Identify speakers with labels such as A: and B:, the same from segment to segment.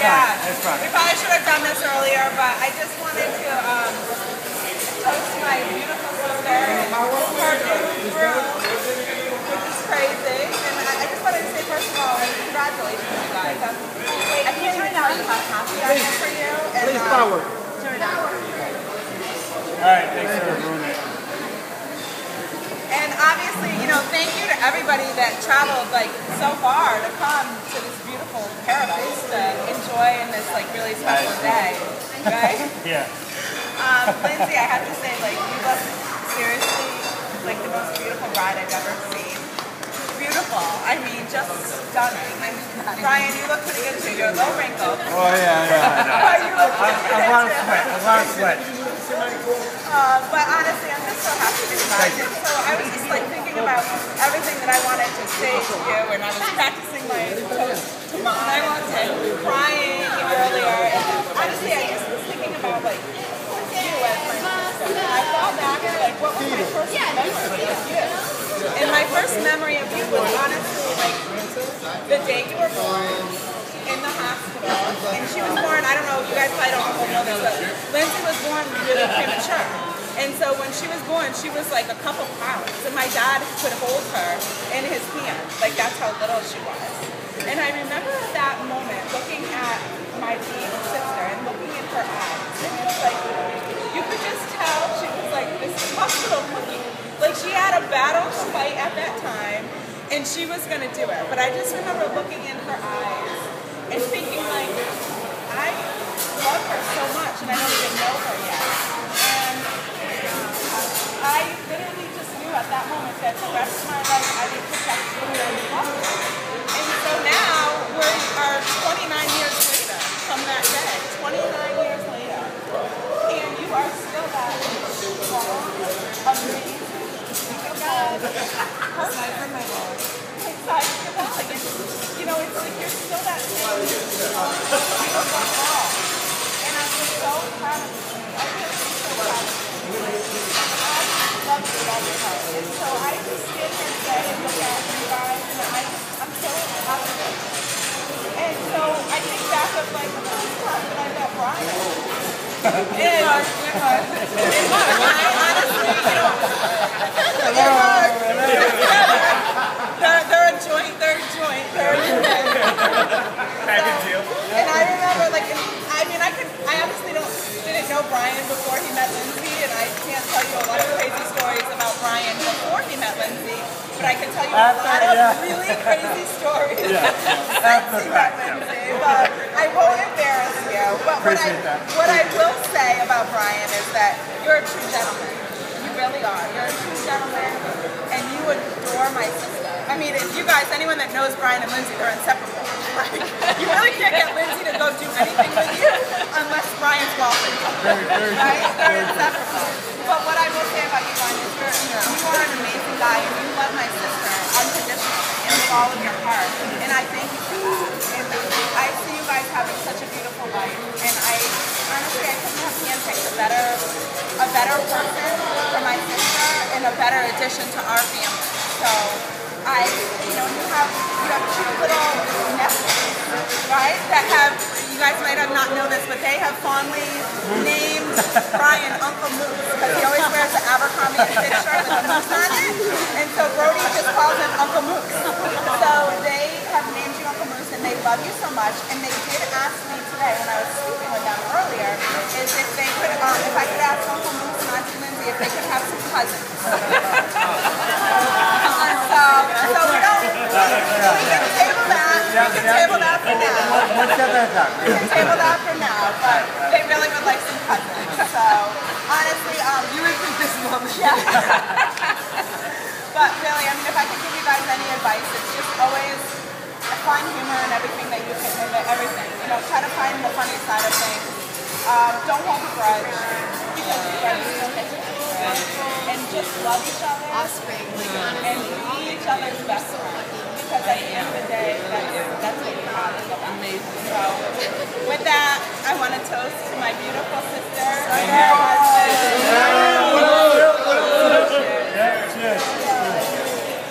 A: Yeah.
B: That's fine.
A: We probably should have done this earlier, but I just wanted to toast my beautiful sister and her new groom, which is crazy. And I just wanted to say, first of all, congratulations, you guys. I can't even tell you how happy I am for you. And,
B: Please forward.
A: turn it down.
B: All right, thanks for ruining it.
A: And obviously, you know, thank you to everybody that traveled like so far to come to this beautiful paradise to enjoy in this like really special day, right?
B: Yeah.
A: Lindsay, I have to say, like, you look seriously like the most beautiful bride I've ever seen. Beautiful. I mean, just stunning. And Brian, you look pretty good too. You're a little wrinkled.
B: Oh yeah,
A: But you look pretty
B: A
A: good
B: lot of
A: too.
B: sweat. A lot of sweat.
A: But honestly, I'm just so happy to be back. And so I was just like thinking about everything that I wanted to say to you, and I was practicing my toast to mom. I was crying earlier, and honestly, I just was thinking about like you as my sister. And I thought back to like what was my first memory of you. And my first memory of you was honestly like the day you were born in the hospital. And she was born, I don't know, you guys probably don't know this, but Lindsay was born really premature. And so when she was born, she was like a couple pounds. And my dad could hold her in his hand. Like that's how little she was. And I remember at that moment looking at my baby sister and looking in her eyes. And it's like, you could just tell she was like this hospital cookie. Like she had a battle to fight at that time. And she was going to do it. But I just remember looking in her eyes and thinking like, I love her so much and I don't even know her yet. And I literally just knew at that moment that the rest of my life I would protect her and love her. And so now we are 29 years later from that day, 29 years later. And you are still that strong, amazing, inside your body. And, you know, it's like you're still that same beautiful girl. And I'm just so proud of you. I'm just so proud of you. I love you all your heart. And so I just stand here today and look at you guys, and I'm so happy with you. And so I think back of like the first time that I met Brian. It was. I honestly, you know, they're a joint. And I remember, like, I honestly didn't know Brian before he met Lindsay, and I can't tell you a lot of crazy stories about Brian before he met Lindsay, but I can tell you a lot of really crazy stories since he met Lindsay. But I won't embarrass you. But what I will say about Brian is that you're a true gentleman. You really are. You're a true gentleman, and you adore my sister. I mean, if you guys, anyone that knows Brian and Lindsay, they're inseparable. Like, you really can't get Lindsay to go do anything with you unless Brian's walking. Right? They're inseparable. But what I will say about you, Brian, is you are an amazing guy, and you love my sister unconditionally and with all of your heart. And I thank you for that. And I see you guys having such a beautiful life. And honestly, I couldn't have handpicked a better person for my sister and a better addition to our family. So you have cute little nephews, right? That have, you guys might have not known this, but they have fondly named Brian Uncle Moose because he always wears the Abercrombie shirt with a moose on it, and so Brody just calls him Uncle Moose. So they have named you Uncle Moose, and they love you so much. And they did ask me today when I was speaking with them earlier, is if they could, if I could ask Uncle Moose and Auntie Lindsay if they could have some cousins. So we can table that. We can table that for now. We can table that for now, but they really would like some cousins. So honestly, you would think this woman. Yeah. But really, I mean, if I could give you guys any advice, it's just always find humor in everything that you can, everything. You know, try to find the funny side of things. Don't hold a grudge because you guys don't get to and just love each other and be each other's best friend. Because at the end of the day, that's what we have. Amazing. So, with that, I want to toast to my beautiful sister and her husband.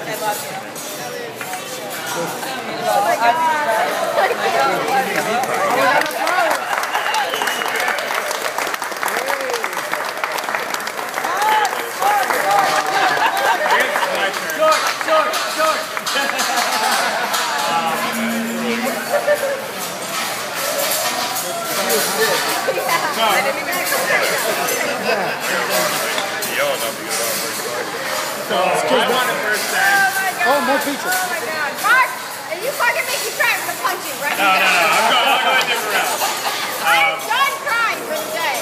A: I love you. Oh my God. I didn't even expect that.
B: So I want to first say.
C: Oh, more pizza.
D: Oh my God, Mark! Are you fucking making trying to punch you right now?
B: No. I'll go a different route.
D: I'm done crying for the day.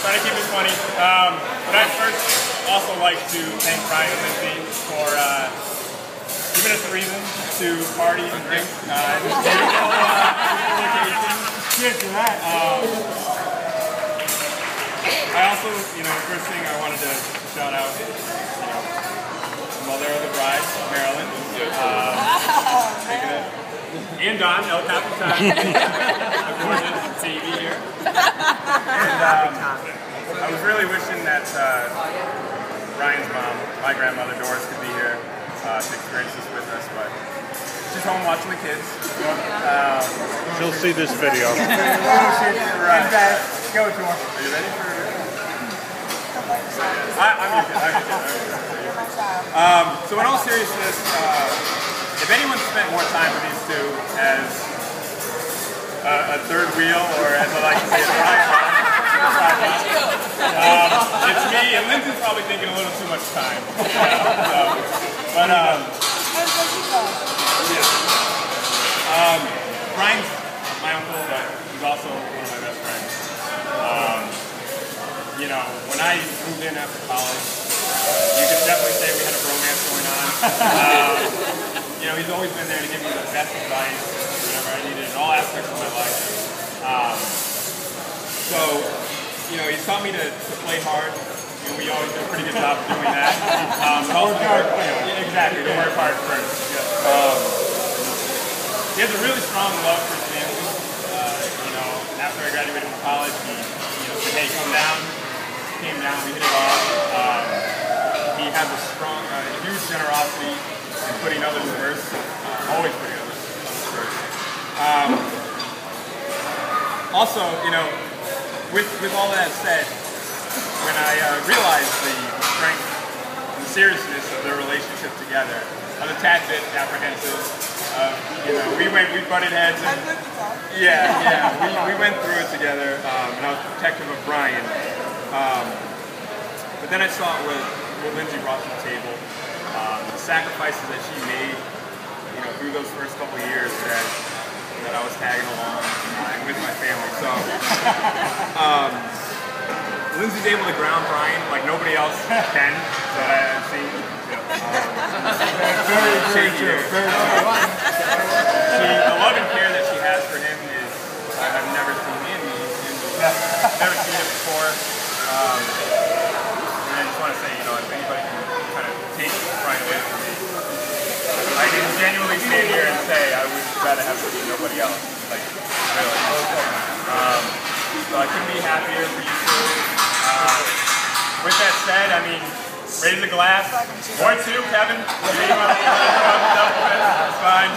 B: Try to keep it funny. But I'd first also like to thank Brian and Lindsay for giving us a reason to party and drink in this beautiful location.
C: Cheers to that.
B: I also, first thing I wanted to shout out, mother of the bride, Marilyn. And Don, El Capitan, of course, TV here. And I was really wishing that Brian's mom, my grandmother Doris, could be here to experience this with us, but she's home watching the kids.
E: She'll see this video.
B: Right. Go to her. Are you ready for it? I'm your kid. So in all seriousness, if anyone spent more time with these two as a third wheel, or as I like to say, it's me, and Lindsay's probably thinking a little too much time. Brian's my uncle, but he's also one of my best friends. When I moved in after college, you could definitely say we had a bromance going on. He's always been there to give me the best advice whenever I needed in all aspects of my life. He's taught me to play hard. We always do a pretty good job of doing that. But also exactly, to work hard first. He has a really strong love for his family. After I graduated from college, he said, "Hey, come down." Came down, we hit it off. He has a huge generosity in putting others first. Always putting others first. Also, with all that said, when I realized the strength and the seriousness of their relationship together, I was a tad bit apprehensive. We butted heads. And, we went through it together, and I was protective of Brian. But then I saw what Lindsay brought to the table, the sacrifices that she made, through those first couple of years that I was tagging along and with my family. So Lindsay's able to ground Brian like nobody else can that I've seen. Very true. The love and care that she has for him is I've never seen never seen it before. And I just want to say, if anybody can kind of take Brian away from me, I can genuinely stand here and say I would rather have nobody else. Like, really. So I couldn't be happier for you two. With that said, raise a glass. Or two, Kevin. That's fine.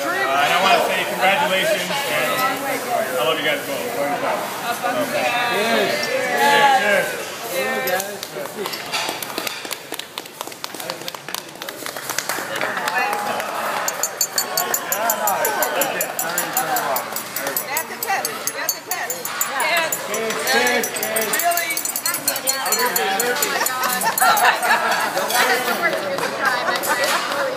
B: And I want to say congratulations, and I love you guys both.
D: Oh my God. That has to work for your time, I agree.